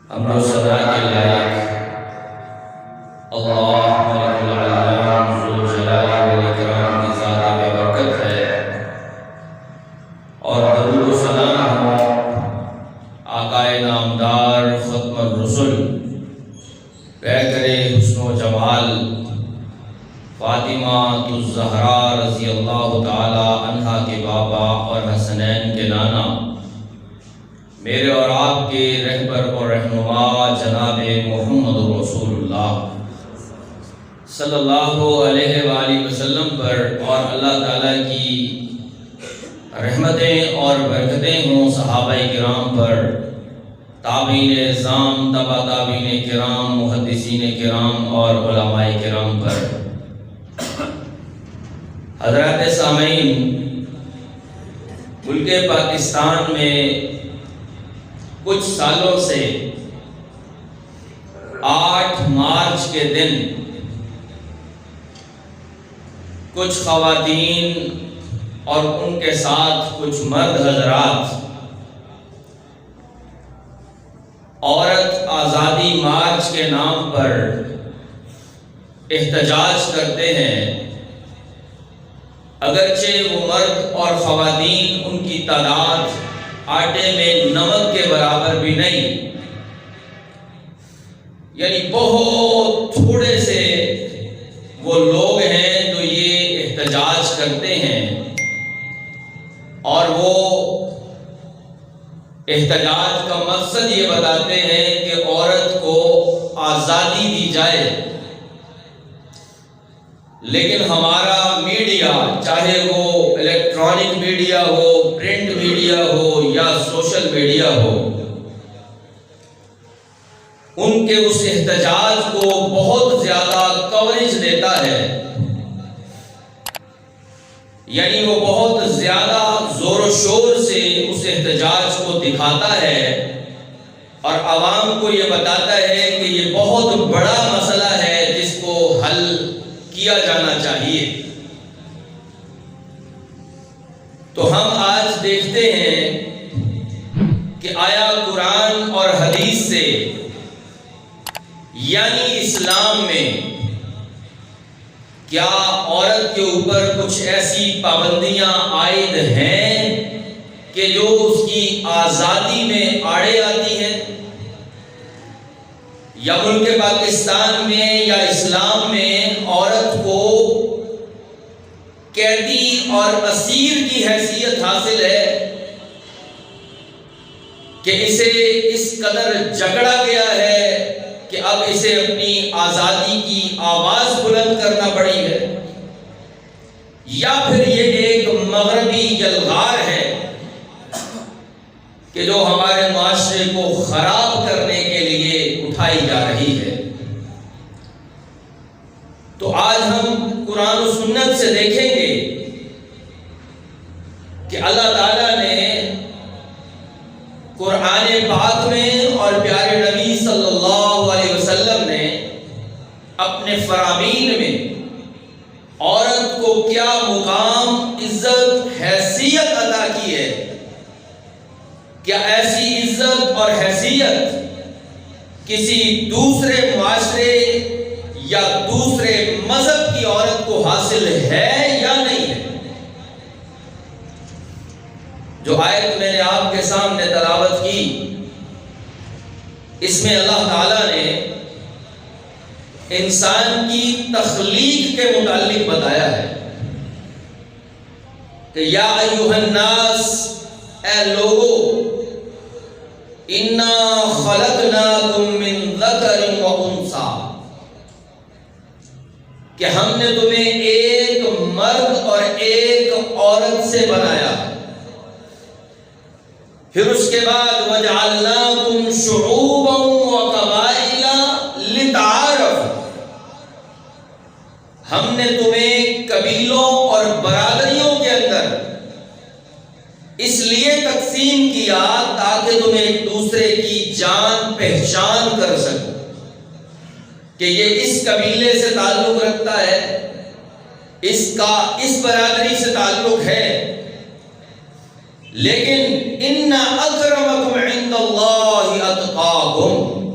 حمد و ثنا کے لائق اللہ ملک العلام ذو الجلال والاکرام کی ذات ببرکت ہے، اور درود و سلام ہو آقائے نامدار ختم الرسل پیکر حسن و جمال فاطمہ الزہرا رضی اللہ تعالی عنہا کے بابا اور حسنین کے نانا، میرے اور آپ کے رہبر اور رہنما جناب محمد رسول اللہ صلی اللہ علیہ وآلہ وسلم پر اور اللہ تعالیٰ کی رحمتیں اور برکتیں ہوں صحابہ کرام پر، تابعین اعظام، تبع تابعین کرام، محدثین کرام اور علماء کرام پر۔ حضرات سامعین، ملک پاکستان میں کچھ سالوں سے 8 مارچ کے دن کچھ خواتین اور ان کے ساتھ کچھ مرد حضرات عورت آزادی مارچ کے نام پر احتجاج کرتے ہیں، اگرچہ وہ مرد اور خواتین ان کی تعداد آٹے میں نمک کے برابر بھی نہیں، یعنی بہت تھوڑے سے وہ لوگ ہیں جو یہ احتجاج کرتے ہیں، اور وہ احتجاج کا مقصد یہ بتاتے ہیں کہ عورت کو آزادی دی جائے۔ لیکن ہمارا میڈیا، چاہے وہ الیکٹرانک میڈیا ہو، پرنٹ میڈیا ہو یا سوشل میڈیا ہو، ان کے اس احتجاج کو بہت زیادہ کوریج دیتا ہے، یعنی وہ بہت زیادہ زور و شور سے اس احتجاج کو دکھاتا ہے اور عوام کو یہ بتاتا ہے کہ یہ بہت بڑا مسئلہ ہے جس کو حل کیا جانا چاہیے۔ تو ہم آج دیکھتے ہیں کہ آیا قرآن اور حدیث سے، یعنی اسلام میں، کیا عورت کے اوپر کچھ ایسی پابندیاں عائد ہیں کہ جو اس کی آزادی میں آڑے آتی ہیں، یا ملک پاکستان میں یا اسلام میں عورت کو قیدی اور اسیر کی حیثیت حاصل ہے کہ اسے اس قدر جکڑا گیا ہے کہ اب اسے اپنی آزادی کی آواز بلند کرنا پڑی ہے، یا پھر یہ ایک مغربی یلغار ہے کہ جو ہمارے معاشرے کو خراب کرنے کے لیے اٹھائی جا رہی ہے۔ تو آج ہم قرآن و سنت سے دیکھیں گے کہ اللہ تعالیٰ نے قرآن پاک میں اور پیارے نبی صلی اللہ علیہ وسلم نے اپنے فرامین میں عورت کو کیا مقام، عزت، حیثیت عطا کی ہے۔ کیا ایسی عزت اور حیثیت کسی دوسرے معاشرے یا دوسرے مذہب کی عورت کو حاصل ہے یا نہیں ہے؟ جو آیت میں نے آپ کے سامنے تلاوت کی، اس میں اللہ تعالیٰ نے انسان کی تخلیق کے متعلق بتایا ہے کہ یا ایھا الناس، اے لوگو، انا خلقناکم من ذکر و انثی، کہ ہم نے تمہیں ایک مرد اور ایک عورت سے بنایا، پھر اس کے بعد وَجَعَلْنَاكُمْ شُعُوبًا وَقَبَائِلَ لِتَعَارَفُوا، ہم نے تمہیں قبیلوں اور برادریوں کے اندر اس لیے تقسیم کیا تاکہ تم ایک دوسرے کی جان پہچان کر سکو کہ یہ اس قبیلے سے تعلق رکھتا ہے، اس کا اس برادری سے تعلق ہے۔ لیکن ان اکرمکم عند اللہ اتقاکم،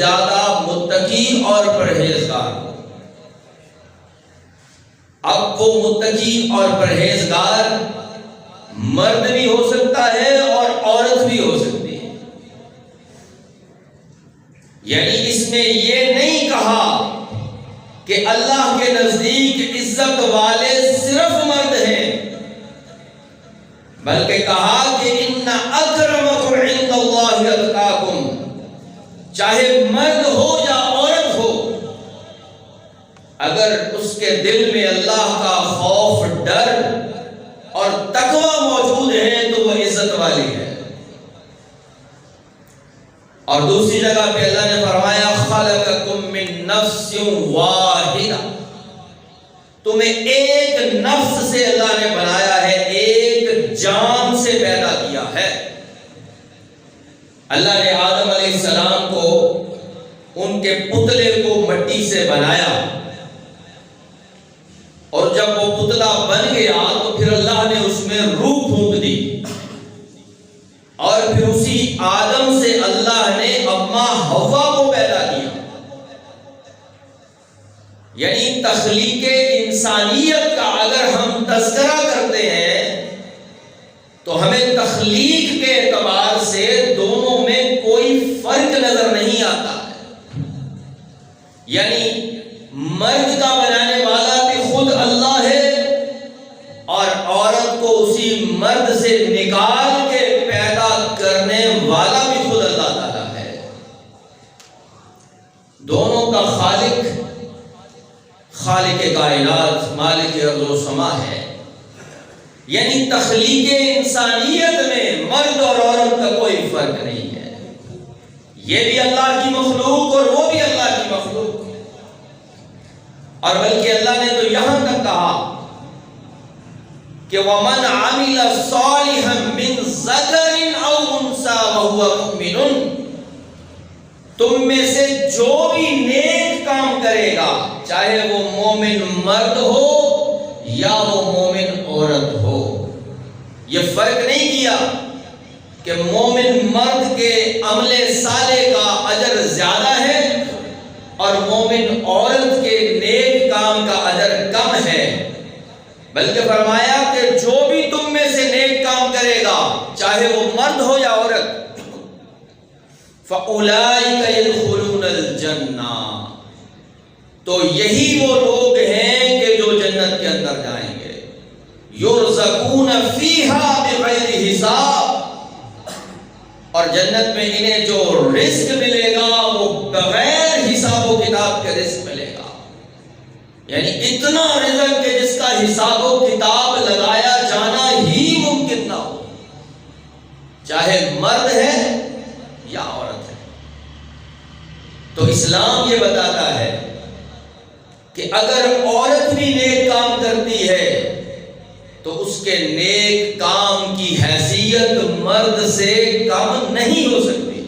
زیادہ متقی اور پرہیزگار ہو۔ اب وہ متقی اور پرہیزگار مرد بھی ہو سکتا ہے اور عورت بھی ہو سکتی ہے، یعنی اس میں یہ نہیں کہا کہ اللہ کے نزدیک عزت والے صرف مرد ہیں، بلکہ کہا کہ ان اکرمکم عند اللہ اتقاکم، چاہے مرد ہو یا عورت ہو، اگر اس کے دل میں اللہ کا خوف، ڈر اور تقوی موجود ہے تو وہ عزت والی ہے۔ اور دوسری جگہ پہ اللہ نے فرمایا خلقکم من نفس واحدہ، تمہیں ایک نفس سے اللہ نے بنایا ہے، ایک جان سے پیدا کیا ہے۔ اللہ نے آدم علیہ السلام کو ان کے پتلے کو مٹی سے بنایا، اور جب وہ پتلا بن گیا تو پھر اللہ نے اس میں روح پھونک دی، اور پھر اسی آدم سے اللہ نے اماں حوا کو پیدا کیا۔ یعنی تخلیق انسانیت کا اگر ہم تذکرہ کرتے ہیں تو ہمیں تخلیق کے اعتبار سے دونوں میں کوئی فرق نظر نہیں آتا ہے، یعنی مرد کا بنانے والا بھی خود اللہ ہے، اور عورت کو اسی مرد سے نکال کے پیدا کرنے والا بھی خود اللہ تعالیٰ ہے۔ دونوں کا خالق کائنات، مالک ارض و سما ہے۔ یعنی تخلیق انسانیت میں مرد اور عورت کا کوئی فرق نہیں ہے، یہ بھی اللہ کی مخلوق اور وہ بھی اللہ کی مخلوق، اور بلکہ اللہ نے تو یہاں تک کہا کہ وَمَنْ عَمِلَ صَالِحًا مِّن ذَكَرٍ أَوْ أُنثَىٰ وَهُوَ مُؤْمِنٌ، تم میں سے جو بھی نیک کام کرے گا، چاہے وہ مومن مرد ہو یا وہ مومن عورت ہو، یہ فرق نہیں کیا کہ مومن مرد کے عمل صالح کا اجر زیادہ ہے اور مومن عورت کے نیک کام کا اجر کم ہے، بلکہ فرمایا کہ جو بھی تم میں سے نیک کام کرے گا، چاہے وہ مرد ہو یا عورت، فَأُولَٰئِكَ يَدْخُلُونَ الْجَنَّةَ، تو یہی وہ لوگ ہیں کہ جو جنت کے اندر جائیں گے، يُرْزَقُونَ فِيهَا بِغَيْرِ حِسَابٍ، اور جنت میں انہیں جو رزق ملے گا وہ بغیر حساب و کتاب کے رزق ملے گا، یعنی اتنا رزق کہ جس کا حساب و کتاب لگایا جانا ہی ممکن نہ ہو، چاہے مرد ہے یا عورت ہے۔ تو اسلام یہ بتاتا ہے کہ اگر عورت بھی نیک کام کرتی ہے تو اس کے نیک کام کی حیثیت مرد سے کم نہیں ہو سکتی۔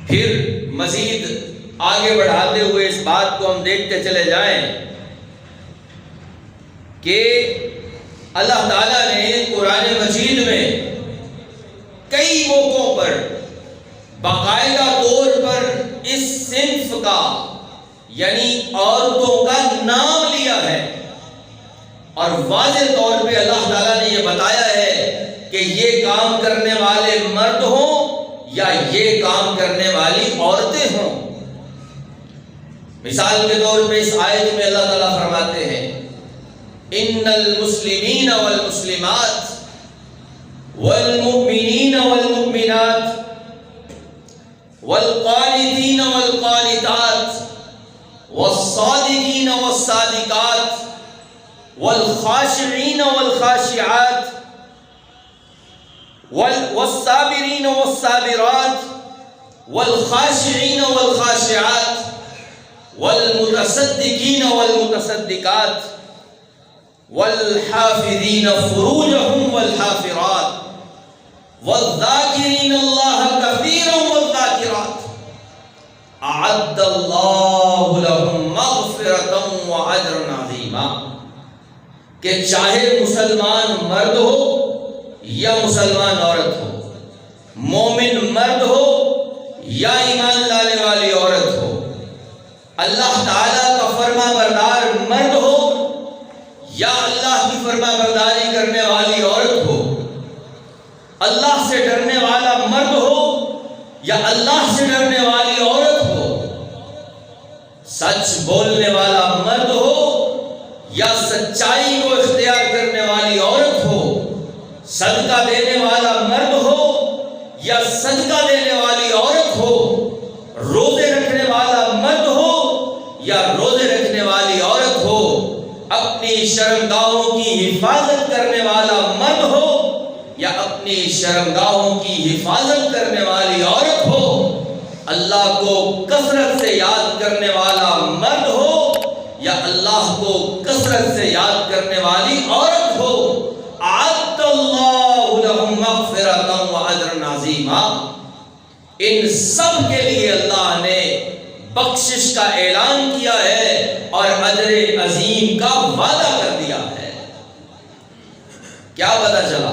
پھر مزید آگے بڑھاتے ہوئے اس بات کو ہم دیکھتے چلے جائیں کہ اللہ تعالیٰ نے قرآن مجید میں کئی موقعوں پر باقاعدہ طور پر اس صنف کا یعنی عورتوں کا نام لیا ہے، اور واضح طور پہ اللہ تعالیٰ نے یہ بتایا ہے کہ یہ کام کرنے والے مرد ہوں یا یہ کام کرنے والی عورتیں ہوں۔ مثال کے طور پہ اس آیت میں اللہ تعالیٰ فرماتے ہیں ان المسلمین والمسلمات والمؤمنین والمؤمنات والقانتین والقانتات والصادقین والصادقات والخاشعین والخاشعات والصابرین والصابرات والخاشعین والخاشعات والمتصدقین والمتصدقات والحافظین فروجهم والحافظات والذاکرین اللہ کثیرا والذاکرات اعد اللہ لهم مغفرۃ واجرا عظیما، کہ چاہے مسلمان مرد ہو یا مسلمان عورت ہو، مومن مرد ہو یا ایمان لانے والی عورت ہو، اللہ تعالیٰ کا فرما بردار مرد ہو یا اللہ کی فرما برداری کرنے والی عورت ہو، اللہ سے ڈرنے والا مرد ہو یا اللہ سے ڈرنے والی عورت ہو، سچ بولنے والا مرد ہو یا سچائی کو اختیار کرنے والی عورت ہو، صدقہ دینے والا مرد ہو یا صدقہ دینے والی عورت ہو، روزے رکھنے والا مرد ہو یا روزے رکھنے والی عورت ہو، اپنی شرمگاہوں کی حفاظت کرنے والا مرد ہو یا اپنی شرمگاہوں کی حفاظت کرنے والی عورت ہو، اللہ کو کثرت سے یاد کرنے والا مرد ہو یا اللہ کو کثرت سے یاد کرنے والی عورت ہو، اعد اللہ لہم مغفرۃ واجرا عظیما، ان سب کے لیے اللہ نے بخشش کا اعلان کیا ہے اور اجر عظیم کا وعدہ کر دیا ہے۔ کیا پتہ چلا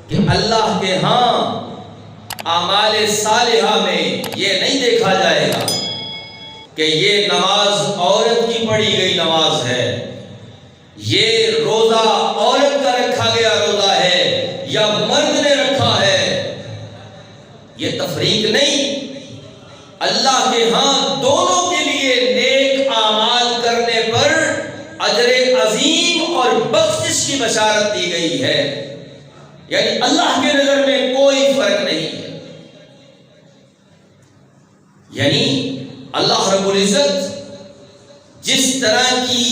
کہ اللہ کے ہاں اعمال صالحہ میں یہ نہیں دیکھا جائے گا کہ یہ نماز عورت کی پڑھی گئی نماز ہے، یہ روزہ عورت کا رکھا گیا روزہ ہے یا مرد نے رکھا ہے، یہ تفریق نہیں۔ اللہ کے ہاں دونوں کے لیے نیک اعمال کرنے پر اجر عظیم اور بخشش کی بشارت دی گئی ہے، یعنی اللہ کے نظر میں کوئی فرق نہیں ہے۔ یعنی اللہ رب العزت جس طرح کی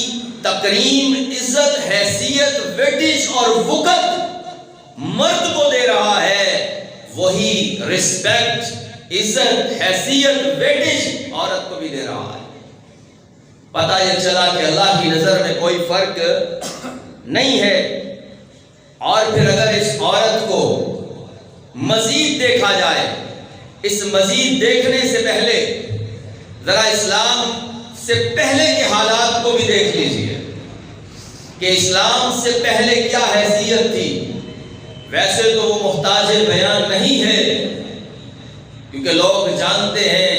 تکریم، عزت، حیثیت، ویٹیج اور وقت مرد کو دے رہا ہے، وہی رسپیکٹ، عزت، حیثیت، ویٹیج عورت کو بھی دے رہا ہے۔ پتہ یہ چلا کہ اللہ کی نظر میں کوئی فرق نہیں ہے۔ اور پھر اگر اس عورت کو مزید دیکھا جائے، اس مزید دیکھنے سے پہلے ذرا اسلام سے پہلے کے حالات کو بھی دیکھ لیجئے کہ اسلام سے پہلے کیا حیثیت تھی۔ ویسے تو وہ محتاج بیان نہیں ہے، کیونکہ لوگ جانتے ہیں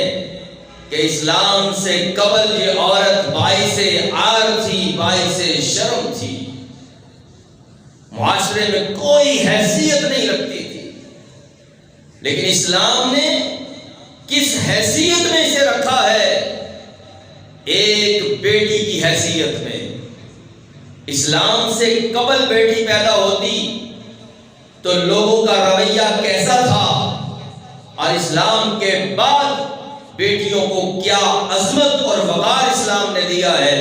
کہ اسلام سے قبل یہ عورت باعث عار تھی، باعث شرم تھی، معاشرے میں کوئی حیثیت نہیں رکھتی تھی، لیکن اسلام نے کس حیثیت میں اسے رکھا ہے؟ ایک بیٹی کی حیثیت میں۔ اسلام سے قبل بیٹی پیدا ہوتی تو لوگوں کا رویہ کیسا تھا، اور اسلام کے بعد بیٹیوں کو کیا عظمت اور وقار اسلام نے دیا ہے،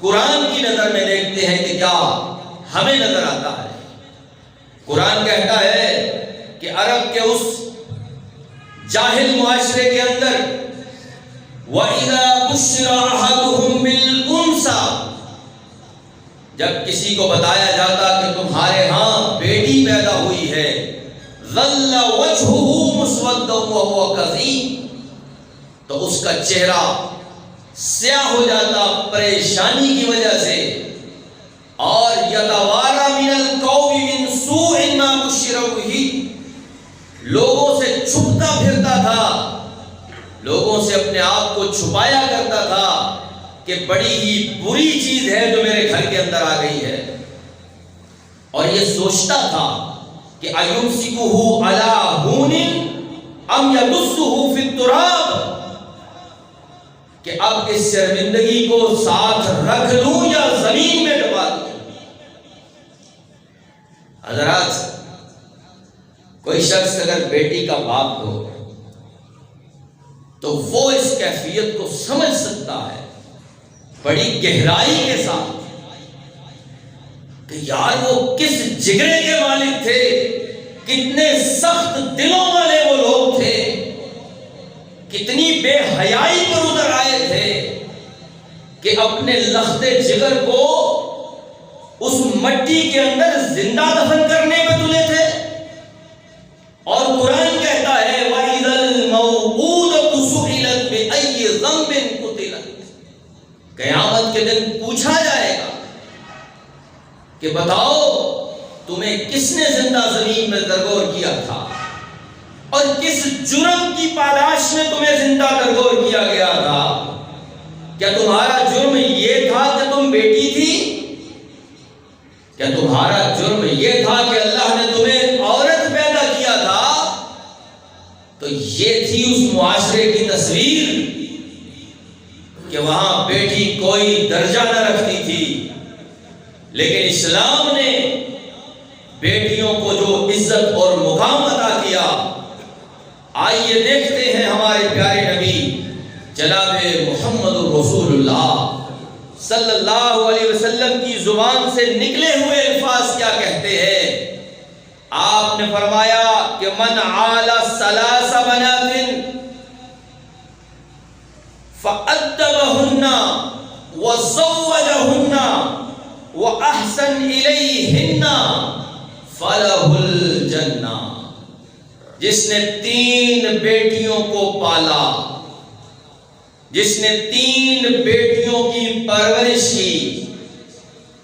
قرآن کی نظر میں دیکھتے ہیں کہ کیا ہمیں نظر آتا ہے۔ قرآن کہتا ہے کہ عرب کے اس جاہل معاشرے کے اندر وَإِذَا بُشِّرَ أَحَدُهُمْ بِالْأُنثَىٰ، جب کسی کو بتایا جاتا کہ تمہارے ہاں بیٹی پیدا ہوئی ہے، ظَلَّ وَجْهُهُ مُسْوَدًّا وَهُوَ كَظِيمٌ، تو اس کا چہرہ سیاہ ہو جاتا پریشانی کی وجہ سے، اور يَتَوَارَى مِنَ الْقَوْمِ مِنْ سُوءِ مَا بُشِّرَ بِهِ، لوگوں سے چھپتا پھرتا تھا، لوگوں سے اپنے آپ کو چھپایا کرتا تھا کہ بڑی ہی بری چیز ہے جو میرے گھر کے اندر آ گئی ہے، اور یہ سوچتا تھا کہ أَيُمْسِكُهُ عَلَىٰ هُونٍ أَمْ يَدُسُّهُ فِي التُّرَابِ، کہ اب اس شرمندگی کو ساتھ رکھ لوں یا زمین میں ڈبا دوں۔ حضرات، کوئی شخص اگر بیٹی کا باپ ہو تو وہ اس کیفیت کو سمجھ سکتا ہے بڑی گہرائی کے ساتھ کہ یار وہ کس جگرے کے مالک تھے، کتنے سخت دلوں والے وہ لوگ تھے، کتنی بے حیائی پر اتر آئے تھے کہ اپنے لختے جگر کو اس مٹی کے اندر زندہ دفن کرنے پہ تلے تھے۔ اور قرآن کہتا ہے وَإِذَا الْمَوْءُودَةُ سُئِلَتْ بِأَيِّ ذَنبٍ قُتِلَتْ، قیامت کے دن پوچھا جائے گا کہ بتاؤ تمہیں کس نے زندہ زمین میں درگور کیا تھا، اور کس جرم کی پاداش میں تمہیں زندہ درگور کیا گیا تھا؟ کیا تمہارا جرم یہ تھا کہ تم بیٹی تھی؟ کیا تمہارا جرم یہ تھا کہ اللہ نے تمہیں عورت پیدا کیا تھا؟ تو یہ تھی اس معاشرے کی تصویر کہ وہاں بیٹی کوئی درجہ نہ رکھتی تھی، لیکن اسلام نے بیٹیوں کو جو عزت اور مقام عطا کیا، آئیے دیکھتے ہیں ہمارے پیارے نبی جناب محمد رسول اللہ صلی اللہ علیہ وسلم کی زبان سے نکلے ہوئے الفاظ کیا کہتے ہیں۔ آپ نے فرمایا کہ من عال ثلاث بنات فأدبهن وزوجهن وأحسن إليهن فله الجنہ۔ جس نے 3 بیٹیوں کو پالا، جس نے 3 بیٹیوں کی پرورش کی،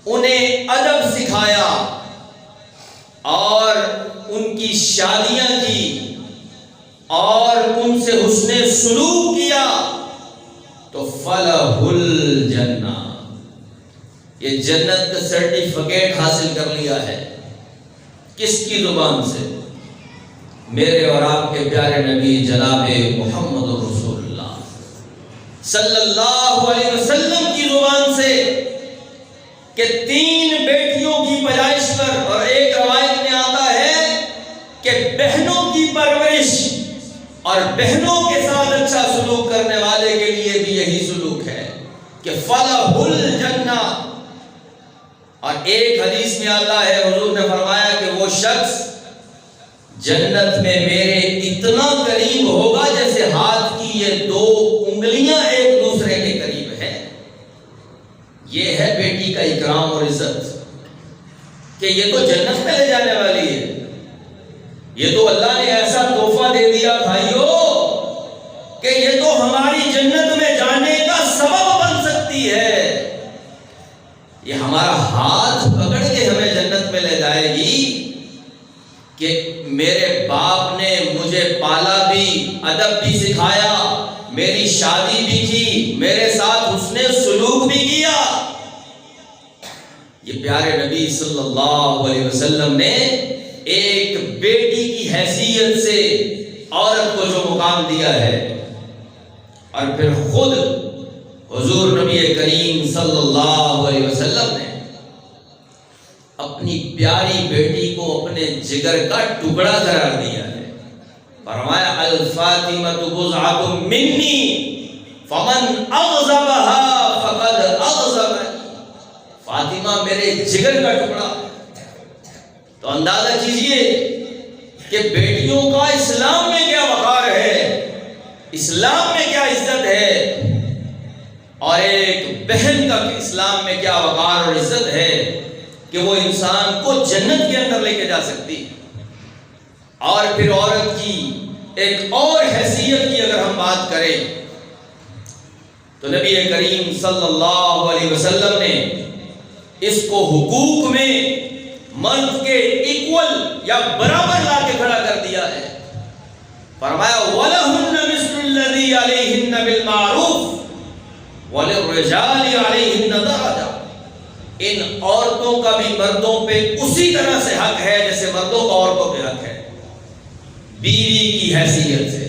انہیں ادب سکھایا اور ان کی شادیاں کی اور ان سے حسن سلوک کیا، تو فلہ الجنہ، یہ جنت کا سرٹیفکیٹ حاصل کر لیا ہے۔ کس کی زبان سے؟ میرے اور آپ کے پیارے نبی جناب محمد رسول اللہ صلی اللہ علیہ وسلم کی زبان سے، کہ 3 بیٹیوں کی پیدائش پر، اور ایک روایت میں آتا ہے کہ بہنوں کی پرورش اور بہنوں کے ساتھ اچھا سلوک کرنے والے کے لیے بھی یہی سلوک ہے کہ فلہ الجنہ۔ اور ایک حدیث میں آتا ہے، حضور نے فرمایا کہ وہ شخص جنت میں میرے اتنا قریب ہوگا جیسے ہاتھ کی یہ 2 انگلیاں ایک دوسرے کے قریب ہیں۔ یہ ہے بیٹی کا اکرام اور عزت کہ یہ تو جنت میں لے جانے والی ہے، یہ تو اللہ نے ایسا تحفہ دے دیا بھائیو کہ یہ تو ہماری جنت میں جانے کا سبب بن سکتی ہے، یہ ہمارا ہاتھ پکڑ کے ہمیں جنت میں لے جائے گی کہ میرے باپ نے مجھے پالا بھی، ادب بھی سکھایا، میری شادی بھی کی، میرے ساتھ حسن سلوک بھی کیا۔ یہ پیارے نبی صلی اللہ علیہ وسلم نے ایک بیٹی کی حیثیت سے عورت کو جو مقام دیا ہے، اور پھر خود حضور نبی کریم صلی اللہ علیہ وسلم نے اپنی پیاری بیٹی کو اپنے جگر کا ٹکڑا قرار دیا ہے۔ فرمایا الفاطمۃ بضعۃ منی فمن اغضبها فقد اغضبنی، فاطمہ میرے جگر کا ٹکڑا۔ تو اندازہ کیجئے کہ بیٹیوں کا اسلام میں کیا وقار ہے، اسلام میں کیا عزت ہے، اور ایک بہن کا اسلام میں کیا وقار اور عزت ہے کہ وہ انسان کو جنت کے اندر لے کے جا سکتی۔ اور پھر عورت کی ایک اور حیثیت کی اگر ہم بات کریں تو نبی کریم صلی اللہ علیہ وسلم نے اس کو حقوق میں مرد کے ایکول یا برابر لا کے کھڑا کر دیا ہے۔ فرمایا وَلَهُنَّ مِثْلُ الَّذِي عَلَيْهِنَّ بِالْمَعْرُوفِ وَلِلرِّجَالِ عَلَيْهِنَّ دَرَجَةٌ، ان عورتوں کا بھی مردوں پہ اسی طرح سے حق ہے جیسے مردوں کا عورتوں پہ حق ہے۔ بیوی کی حیثیت سے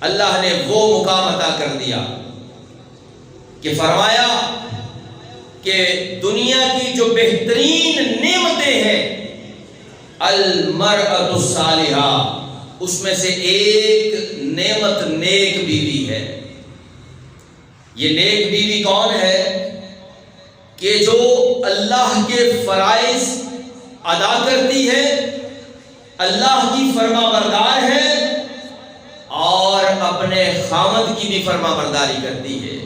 اللہ نے وہ مقام عطا کر دیا کہ فرمایا کہ دنیا کی جو بہترین نعمتیں ہیں، المرأۃ الصالحہ، اس میں سے ایک نعمت نیک بیوی ہے۔ یہ نیک بیوی کون ہے؟ کہ جو اللہ کے فرائض ادا کرتی ہے، اللہ کی فرما بردار ہے، اور اپنے خاوند کی بھی فرما برداری کرتی ہے۔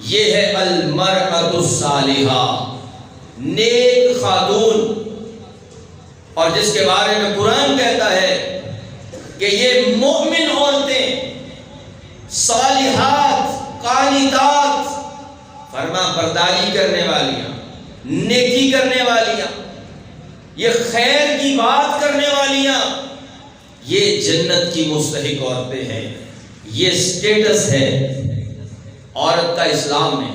یہ ہے المرأۃ الصالحہ، نیک خاتون، اور جس کے بارے میں قرآن کہتا ہے کہ یہ مومن عورتیں، صالحات، قانتات، فرما برداری کرنے والیاں، نیکی کرنے والیاں، یہ خیر کی بات کرنے والیاں، یہ جنت کی مستحق عورتیں ہیں، یہ سٹیٹس ہے عورت کا اسلام میں،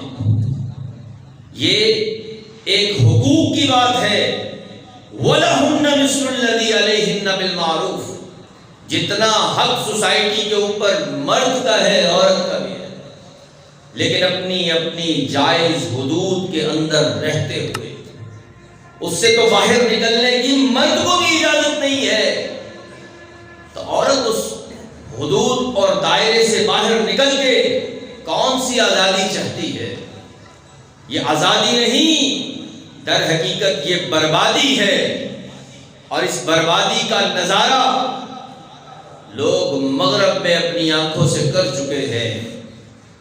یہ ایک حقوق کی بات ہے۔ وَلَهُنَّ مِثْلُ الَّذِي عَلَيْهِنَّ بِالْمَعْرُوفِ، جتنا حق سوسائٹی کے اوپر مرد کا ہے عورت کا بھی ہے، لیکن اپنی اپنی جائز حدود کے اندر رہتے ہوئے۔ اس سے تو باہر نکلنے کی مرد کو بھی اجازت نہیں ہے، تو عورت اس حدود اور دائرے سے باہر نکل کے کون سی آزادی چاہتی ہے؟ یہ آزادی نہیں، در حقیقت یہ بربادی ہے۔ اور اس بربادی کا نظارہ لوگ مغرب میں اپنی آنکھوں سے کر چکے ہیں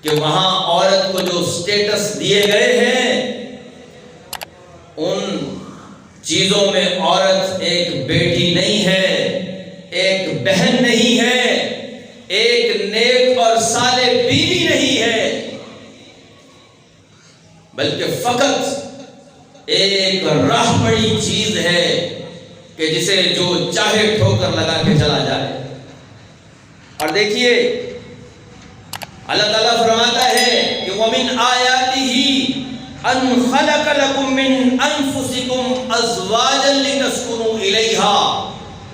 کہ وہاں عورت کو جو سٹیٹس دیے گئے ہیں، ان چیزوں میں عورت ایک بیٹی نہیں ہے، ایک بہن نہیں ہے، ایک نیک اور صالح بیوی نہیں ہے، بلکہ فقط ایک راہ پڑی چیز ہے کہ جسے جو چاہے ٹھوکر لگا کے چلا جائے۔ اور دیکھیے اللہ تعالیٰ فرماتا ہے کہ وَمِنْ آيَاتِهِ أَنْ خَلَقَ لَكُم مِّنْ أَنفُسِكُمْ أَزْوَاجًا لِتَسْكُنُوا إِلَيْهَا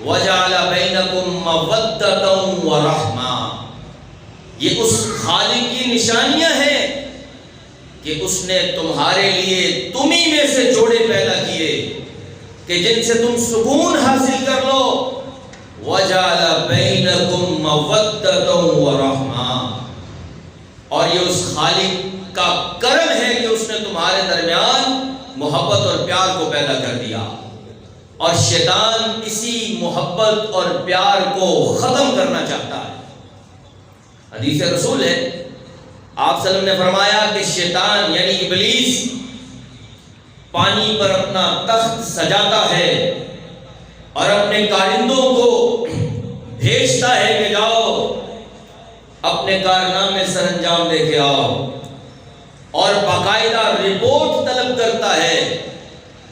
وَجَعَلَ بَيْنَكُم مَّوَدَّةً وَرَحْمَةً، یہ اس خالق کی نشانیاں ہیں کہ اس نے تمہارے لیے تمہیں میں سے جوڑے پیدا کیے کہ جن سے تم سکون حاصل کر لو۔ وَجَعَلَ بَيْنَكُم مَّوَدَّةً وَرَحْمَةً، اور یہ اس خالق کا کرم ہے کہ اس نے تمہارے درمیان محبت اور پیار کو پیدا کر دیا، اور شیطان اسی محبت اور پیار کو ختم کرنا چاہتا ہے۔ حدیث رسول ہے، آپ صلی اللہ علیہ وسلم نے فرمایا کہ شیطان یعنی ابلیس پانی پر اپنا تخت سجاتا ہے اور اپنے کارندوں کو بھیجتا ہے کہ جاؤ اپنے کارنامے سر انجام دے کے آؤ، اور باقاعدہ رپورٹ طلب کرتا ہے،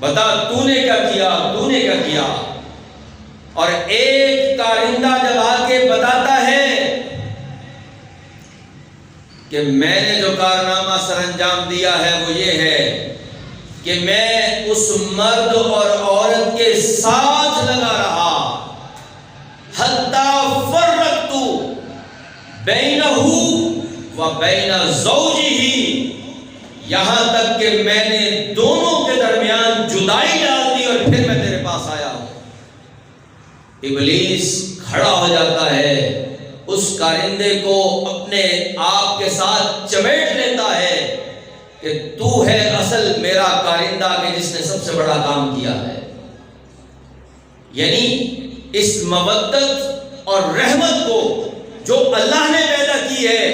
بتا تو نے کیا کیا، تو نے کیا کیا۔ اور ایک کارندہ جب آ کے بتاتا ہے کہ میں نے جو کارنامہ سر انجام دیا ہے وہ یہ ہے کہ میں اس مرد اور عورت کے ساتھ لگا رہا، حتی فرقت بینہ و بین زوجہ، یہاں تک کہ میں نے دونوں کے درمیان جدائی ڈال دی اور پھر میں تیرے پاس آیا ہوں۔ ابلیس کھڑا ہو جاتا ہے، اس کارندے کو اپنے آپ کے ساتھ چمیٹ لیتا ہے کہ تو ہے اصل میرا کارندہ کہ جس نے سب سے بڑا کام کیا ہے۔ یعنی اس مودت اور رحمت کو جو اللہ نے پیدا کی ہے،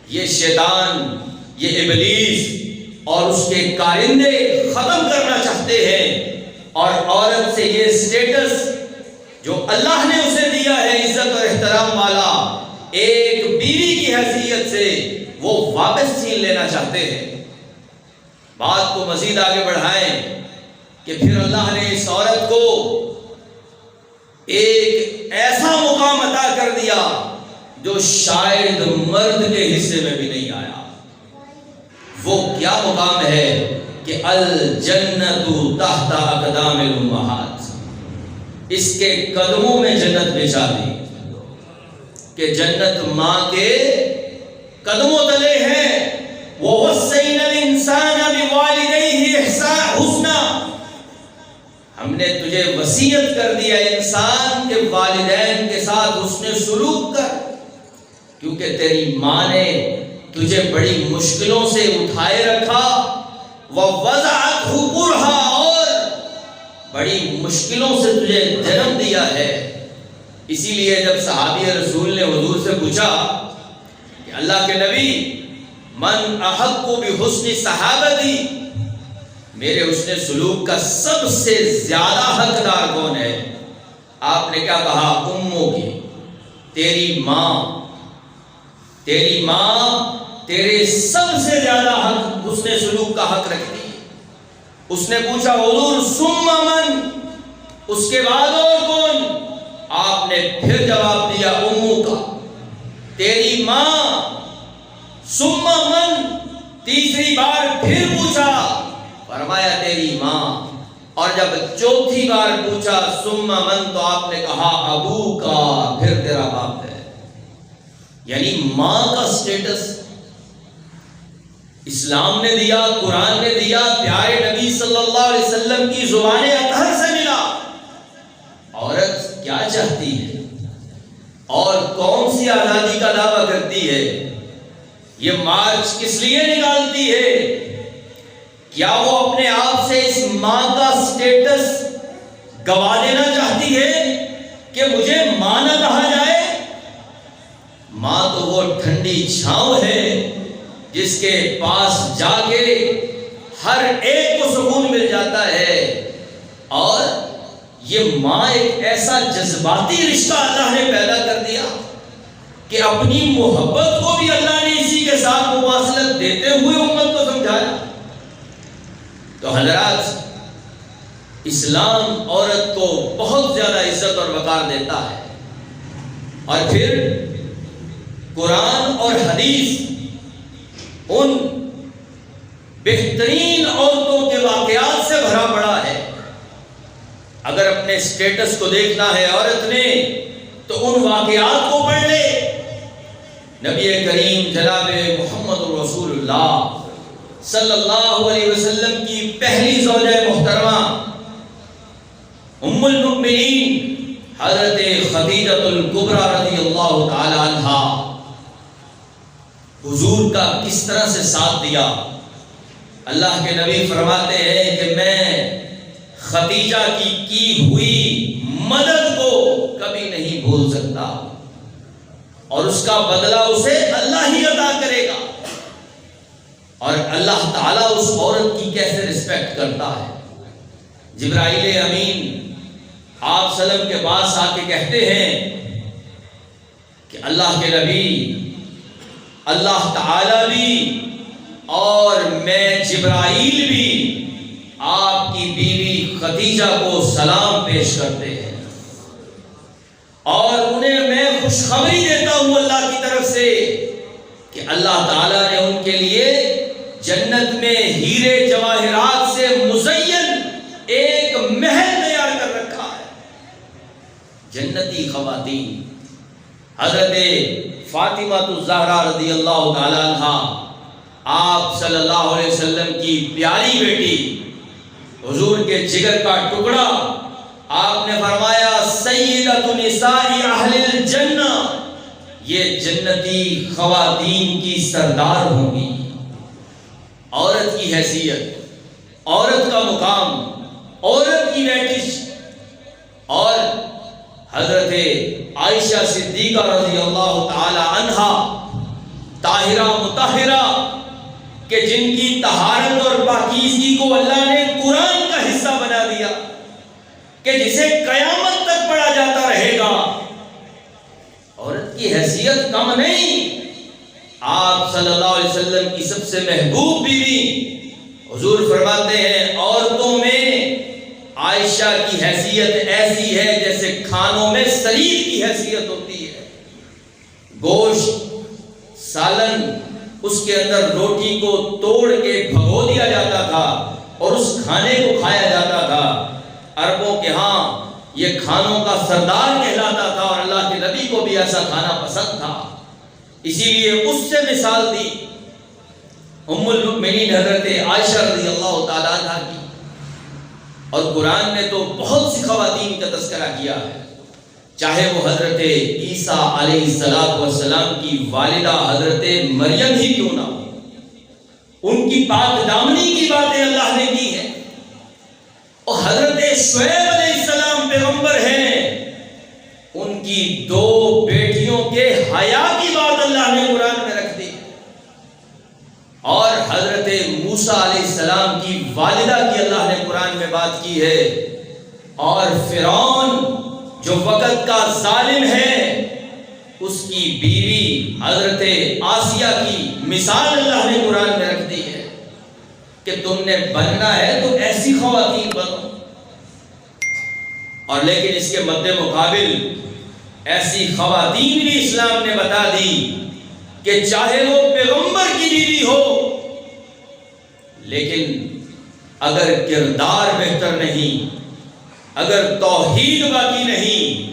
یہ شیطان، یہ ابلیس اور اس کے کارندے ختم کرنا چاہتے ہیں، اور عورت سے یہ سٹیٹس جو اللہ نے اسے دیا ہے عزت اور احترام والا ایک بیوی کی حیثیت سے، وہ واپس چھین لینا چاہتے ہیں۔ بات کو مزید آگے بڑھائیں کہ پھر اللہ نے اس عورت کو ایک ایسا مقام عطا کر دیا جو شاید مرد کے حصے میں بھی نہیں آیا۔ وہ کیا مقام ہے کہ الجنت تحت اقدام الامہات، اس کے قدموں میں جنت بچھا دی، کہ جنت ماں کے قدموں تلے ہے۔ وَوَصَّيْنَا الْإِنسَانَ بِوَالِدَيْهِ حُسْنًا، ہم نے تجھے وصیت کر دیا انسان کے والدین کے ساتھ حسن سلوک کر، کیونکہ تیری ماں نے تجھے بڑی مشکلوں سے اٹھائے رکھا، وَوَضَعَتْهُ كُرْهًا، اور بڑی مشکلوں سے تجھے جنم دیا ہے۔ اسی لیے جب صحابی رسول نے حضور سے پوچھا کہ اللہ کے نبی، من احق بحسن صحابتی، میرے حسن سلوک کا سب سے زیادہ حقدار کون ہے؟ آپ نے کیا کہا؟ اموں کی، تیری ماں، تیری ماں تیرے سب سے زیادہ حق حسن سلوک کا حق رکھتی ہے۔ اس نے پوچھا حضور ثم من، اس کے بعد اور کون؟ آپ نے پھر جواب دیا امو کا، تیری ماں، ثم من، تیسری بار پھر پوچھا، فرمایا تیری ماں، اور جب چوتھی بار پوچھا ثم من، تو آپ نے کہا ابو کا، پھر تیرا باپ ہے۔ یعنی ماں کا سٹیٹس اسلام نے دیا، قرآن نے دیا، پیارے نبی صلی اللہ علیہ وسلم کی زبان اطہر سے ملا۔ عورت کیا چاہتی ہے اور کون سی آزادی کا دعویٰ کرتی ہے؟ یہ مارچ کس لیے نکالتی ہے؟ کیا وہ اپنے آپ سے اس ماں کا سٹیٹس گوا دینا چاہتی ہے کہ مجھے ماں نہ کہا جائے؟ ماں تو وہ ٹھنڈی چھاؤں ہے جس کے پاس جا کے ہر ایک کو سکون مل جاتا ہے۔ اور یہ ماں ایک ایسا جذباتی رشتہ اللہ نے پیدا کر دیا کہ اپنی محبت کو بھی اللہ نے اسی کے ساتھ مواصلت دیتے ہوئے امت کو سمجھایا۔ تو حضرات، اسلام عورت کو بہت زیادہ عزت اور وقار دیتا ہے، اور پھر قرآن اور حدیث ان بہترین عورتوں کے واقعات سے بھرا پڑا ہے۔ اگر اپنے سٹیٹس کو دیکھنا ہے عورت نے تو ان واقعات کو پڑھ لے۔ نبی کریم جناب محمد رسول اللہ صلی اللہ علیہ وسلم کی پہلی زوجہ محترمہ ام المؤمنین حضرت خدیجہ الکبریٰ رضی اللہ تعالی عنہا حضور کا کس طرح سے ساتھ دیا۔ اللہ کے نبی فرماتے ہیں کہ میں خدیجہ کی ہوئی مدد کو کبھی نہیں بھول سکتا، اور اس کا بدلہ اسے اللہ ہی عطا کرے گا۔ اور اللہ تعالیٰ اس عورت کی کیسے رسپیکٹ کرتا ہے۔ جبرائیل امین آپ صلی اللہ علیہ وسلم کے پاس آ کے کہتے ہیں کہ اللہ کے نبی، اللہ تعالیٰ بھی اور میں جبرائیل بھی آپ کی بیوی خدیجہ کو سلام پیش کرتے ہیں، اور انہیں میں خوشخبری دیتا ہوں اللہ کی طرف سے کہ اللہ تعالیٰ نے ان کے لیے جنت میں ہیرے جواہرات سے مزین ایک محل تیار کر رکھا ہے۔ جنتی خواتین حضرت فاطمہ الزہرا رضی اللہ تعالی عنہا، آپ صلی اللہ علیہ وسلم کی پیاری بیٹی، حضور کے جگر کا ٹکڑا، آپ نے فرمایا سیدۃ نساء اہل الجنہ، یہ جنتی خواتین کی سردار ہوں گی۔ عورت کی حیثیت، عورت کا مقام، عورت کی بیٹش، اور حضرت عائشہ صدیقہ رضی اللہ تعالی عنہا طاہرہ مطہرہ کہ جن کی طہارت اور پاکیزگی کو اللہ نے قرآن کا حصہ بنا دیا کہ جسے قیامت تک پڑھا جاتا رہے گا۔ عورت کی حیثیت کم نہیں، آپ صلی اللہ علیہ وسلم کی سب سے محبوب بیوی، حضور فرماتے ہیں عورتوں میں عائشہ کی حیثیت ایسی ہے جیسے کھانوں میں سرید کی حیثیت ہوتی ہے۔ گوشت، سالن، اس کے اندر روٹی کو توڑ کے بھگو دیا جاتا تھا اور اس کھانے کو کھایا جاتا تھا۔ عربوں کے ہاں یہ کھانوں کا سردار کہلاتا تھا، اور اللہ کے نبی کو بھی ایسا کھانا پسند تھا، اسی لیے اس سے مثال دی ام المؤمنین حضرت عائشہ رضی اللہ تعالیٰ عنہ کی۔ اور قرآن نے تو بہت سی خواتین کا تذکرہ کیا ہے، چاہے وہ حضرت عیسیٰ علیہ السلام کی والدہ حضرت مریم ہی کیوں نہ ہو، ان کی پاک دامنی کی باتیں اللہ نے کی ہیں، اور حضرت شعیب علیہ السلام پیغمبر ہیں، ان کی 2 بیٹیوں کے حیا کی بات اللہ نے قرآن میں رکھ دی، اور حضرت موسیٰ علیہ السلام کی والدہ کی اللہ نے قرآن میں بات کی ہے، اور فرعون جو وقت کا ظالم ہے اس کی بیوی حضرت آسیہ کی مثال اللہ نے قرآن میں رکھ دی ہے کہ تم نے بننا ہے تو ایسی خواتین بنو۔ اور لیکن اس کے مد مقابل ایسی خواتین بھی اسلام نے بتا دی کہ چاہے وہ پیغمبر کی بیوی ہو، لیکن اگر کردار بہتر نہیں، اگر توحید باقی نہیں،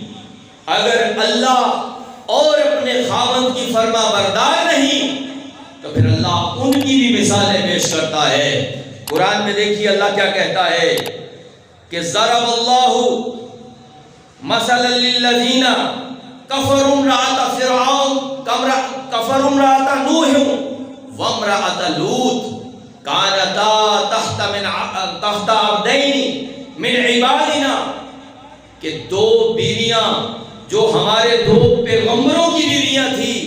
اگر اللہ اور اپنے خاوند کی فرما بردار نہیں، تو پھر اللہ ان کی بھی مثالیں پیش کرتا ہے۔ قرآن میں دیکھیے اللہ کیا کہتا ہے کہ ضرب اللہ مثلا للذین کفروا امرأۃ فرعون کفروا امرأۃ نوح وامرأۃ لوط كانتا تحت عبدین من عبادنا، کہ دو بیویاں جو ہمارے دو پیغمبروں کی بیویاں تھیں،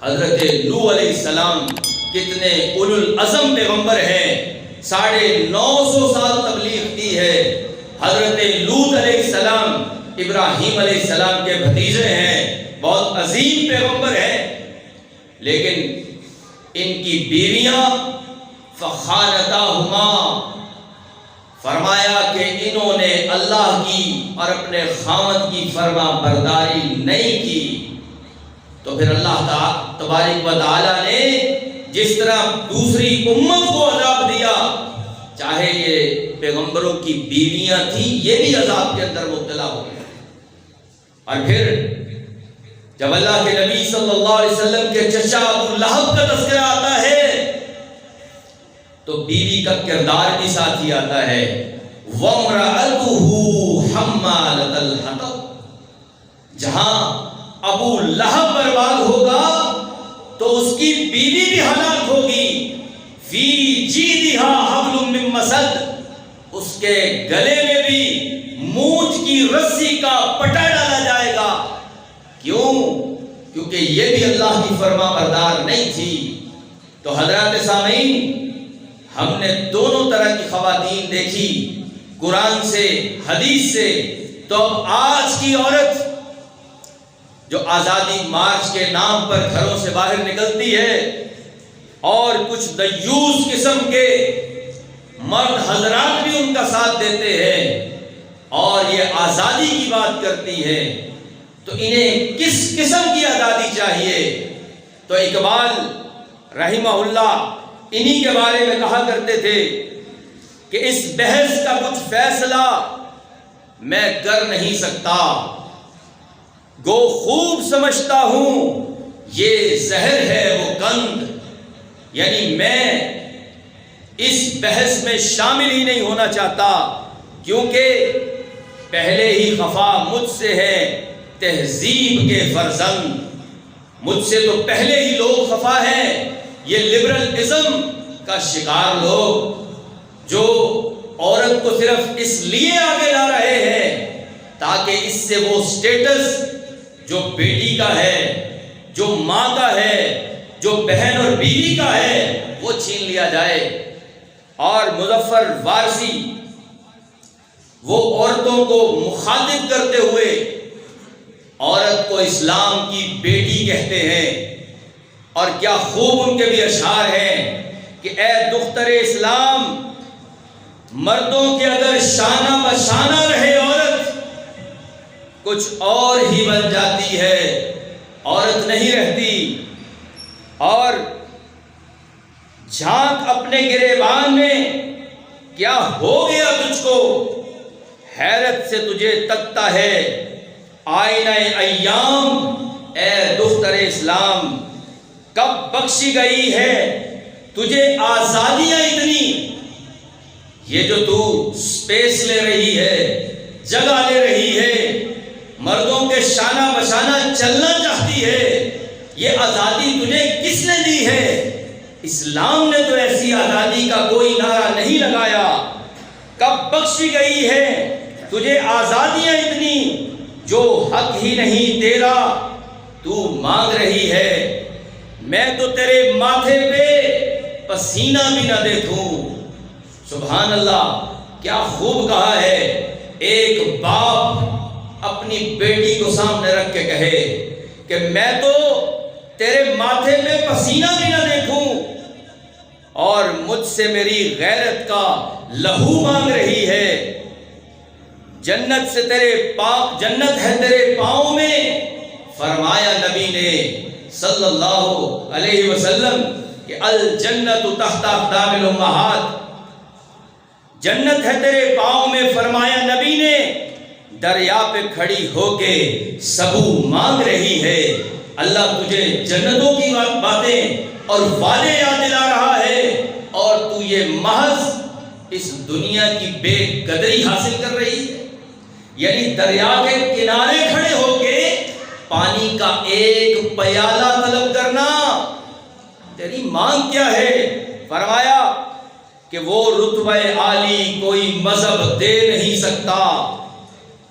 حضرت نوح علیہ السلام کتنے اولو العزم پیغمبر ہیں، 950 سال تبلیغ کی ہے۔ حضرت لوط علیہ السلام ابراہیم علیہ السلام کے بھتیجے ہیں، بہت عظیم پیغمبر ہیں، لیکن ان کی بیویاں فخانتاہما، فرمایا کہ انہوں نے اللہ کی اور اپنے خاوند کی فرما برداری نہیں کی۔ تو پھر اللہ تبارک و تعالی نے جس طرح دوسری امت کو عذاب دیا، چاہے یہ پیغمبروں کی بیویاں تھیں، یہ بھی عذاب کے اندر مبتلا ہو گئے۔ اور پھر جب اللہ کے نبی صلی اللہ علیہ وسلم کے چچا ابو لہب کا تذکرہ آتا ہے تو بیوی کا کردار بھی ساتھ ہی آتا ہے، وَامْرَأَتُهُ حَمَّالَةَ الْحَطَبِ، جہاں ابو لہب برباد ہوگا تو اس کی بیوی بھی ہلاک ہوگی، فی جیدہا حبل من مسد، اس کے گلے میں بھی مونج کی رسی کا پٹا ڈالا جائے گا۔ کیوں؟ کیونکہ یہ بھی اللہ کی فرما بردار نہیں تھی۔ تو حضرات سامعین، ہم نے دونوں طرح کی خواتین دیکھی، قرآن سے، حدیث سے۔ تو اب آج کی عورت جو آزادی مارچ کے نام پر گھروں سے باہر نکلتی ہے اور کچھ دیوس قسم کے مرد حضرات بھی ان کا ساتھ دیتے ہیں اور یہ آزادی کی بات کرتی ہے، تو انہیں کس قسم کی آزادی چاہیے؟ تو اقبال رحمہ اللہ انہی کے بارے میں کہا کرتے تھے کہ اس بحث کا کچھ فیصلہ میں کر نہیں سکتا، گو خوب سمجھتا ہوں یہ زہر ہے وہ قند، یعنی میں اس بحث میں شامل ہی نہیں ہونا چاہتا، کیونکہ پہلے ہی خفا مجھ سے ہے تہذیب کے فرزند، مجھ سے تو پہلے ہی لوگ خفا ہیں، یہ لبرلزم کا شکار لوگ جو عورت کو صرف اس لیے آگے لا رہے ہیں تاکہ اس سے وہ سٹیٹس جو بیٹی کا ہے، جو ماں کا ہے، جو بہن اور بیوی کا ہے، وہ چھین لیا جائے۔ اور مظفر وارثی وہ عورتوں کو مخاطب کرتے ہوئے عورت کو اسلام کی بیٹی کہتے ہیں، اور کیا خوب ان کے بھی اشعار ہیں کہ اے دختر اسلام، مردوں کے اگر شانہ بشانہ رہے عورت، کچھ اور ہی بن جاتی ہے، عورت نہیں رہتی۔ اور جھانک اپنے گریبان میں کیا ہو گیا تجھ کو، حیرت سے تجھے تکتا ہے آئینہ ایام، اے دختر اسلام، کب بخشی گئی ہے تجھے آزادیاں اتنی، یہ جو تو سپیس لے رہی ہے، جگہ لے رہی ہے، مردوں کے شانہ بشانہ چلنا چاہتی ہے، یہ آزادی تجھے کس نے دی ہے؟ اسلام نے تو ایسی آزادی کا کوئی نعرہ نہیں لگایا۔ کب بخشی گئی ہے تجھے آزادیاں اتنی، جو حق ہی نہیں تیرا تو مانگ رہی ہے، میں تو تیرے ماتھے پہ پسینہ بھی نہ دیکھوں۔ سبحان اللہ، کیا خوب کہا ہے۔ ایک باپ اپنی بیٹی کو سامنے رکھ کے کہے کہ میں تو تیرے ماتھے پہ پسینہ بھی نہ دیکھوں اور مجھ سے میری غیرت کا لہو مانگ رہی ہے۔ جنت ہے تیرے پاؤں میں. فرمایا نبی نے صلی اللہ علیہ وسلم کہ الجنت تحت اقدام الامہات، جنت ہے تیرے پاؤں میں. فرمایا نبی نے دریا پہ کھڑی ہو کے سبو مانگ رہی ہے، اللہ تجھے جنتوں کی باتیں اور وعدے یاد دلا رہا ہے، اور تو یہ محض اس دنیا کی بے قدری حاصل کر رہی ہے. یعنی دریا کے کنارے کھڑے ہو کے پانی کا ایک پیالہ طلب کرنا، تیری مانگ کیا ہے؟ فرمایا کہ وہ رتبہ عالی کوئی مذہب دے نہیں سکتا،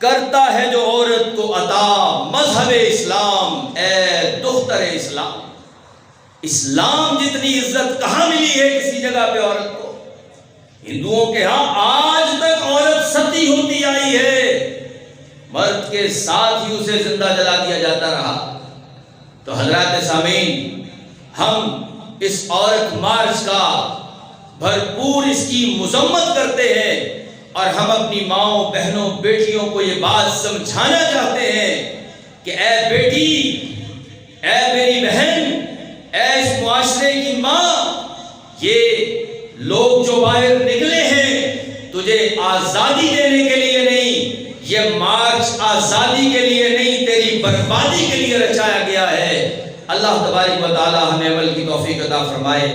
کرتا ہے جو عورت کو عطا مذہب اسلام. اے دختر اسلام، اسلام جتنی عزت کہاں ملی ہے کسی جگہ پہ عورت کو؟ ہندوؤں کے ہاں آج تک عورت ستی ہوتی آئی ہے، مرد کے ساتھ ہی اسے زندہ جلا دیا جاتا رہا. تو حضرات سامعین، ہم اس عورت مارچ کا بھرپور اس کی مذمت کرتے ہیں، اور ہم اپنی ماؤں، بہنوں، بیٹیوں کو یہ بات سمجھانا چاہتے ہیں کہ اے بیٹی، اے میری بہن، اے اس معاشرے کی ماں، یہ لوگ جو باہر نکلے ہیں تجھے آزادی دینے کے لیے نہیں، یہ مارچ آزادی کے لیے نہیں، تیری بربادی کے لیے رچایا گیا ہے. اللہ تبارک و تعالی ہمیں عمل کی توفیق عطا فرمائے.